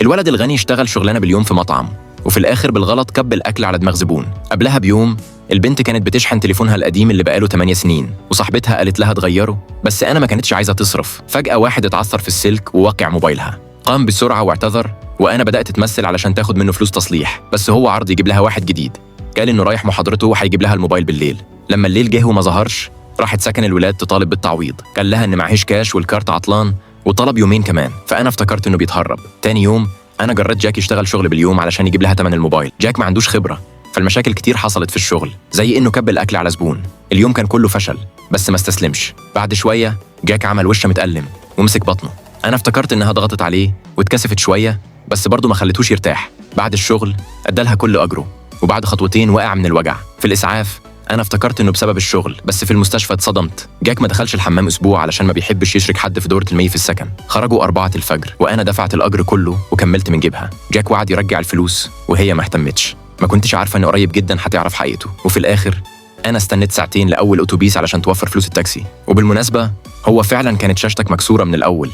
الولد الغني اشتغل شغلانة باليوم في مطعم، وفي الآخر بالغلط كب الأكل على دماغ زبون. قبلها بيوم البنت كانت بتشحن تليفونها القديم اللي بقاله 8 سنين، وصاحبتها قالت لها تغيره، بس أنا ما كانتش عايزة تصرف. فجأة واحد اتعثر في السلك ووقع موبايلها، قام بسرعة واعتذر، وأنا بدأت تمثل علشان تاخد منه فلوس تصليح، بس هو عرض يجيب لها واحد جديد. قال إنه رايح محاضرته وهيجيب لها الموبايل بالليل. لما الليل جه وما ظهرش، راحت سكن الولاد تطالب بالتعويض. قال لها إن معهيش كاش والكارت عطلان، وطلب يومين كمان. فأنا افتكرت إنه بيتهرب. تاني يوم أنا جريت جاك يشتغل شغل باليوم علشان يجيب لها تمن الموبايل. جاك ما عندوش خبرة، فالمشاكل كتير حصلت في الشغل، زي إنه كب الأكل على زبون. اليوم كان كله فشل، بس ما استسلمش. بعد شوية جاك عمل وشه متألم ومسك بطنه. أنا افتكرت إنها ضغطت عليه واتكسفت شوية، بس برضه ما خلتوش يرتاح. بعد الشغل ادالها كل أجره، وبعد خطوتين وقع من الوجع. في الإسعاف أنا افتكرت إنه بسبب الشغل، بس في المستشفى اتصدمت. جاك ما دخلش الحمام أسبوع علشان ما بيحبش يشرك حد في دورة المي في السكن. خرجوا 4 الفجر وأنا دفعت الأجر كله وكملت من جيبها. جاك وعد يرجع الفلوس وهي ما اهتمتش. ما كنتش عارفة إنه قريب جدا هتعرف حقيقته. وفي الآخر أنا استنيت ساعتين لأول أتوبيس علشان توفر فلوس التاكسي. وبالمناسبة هو فعلا كانت شاشتك مكسورة من الأول.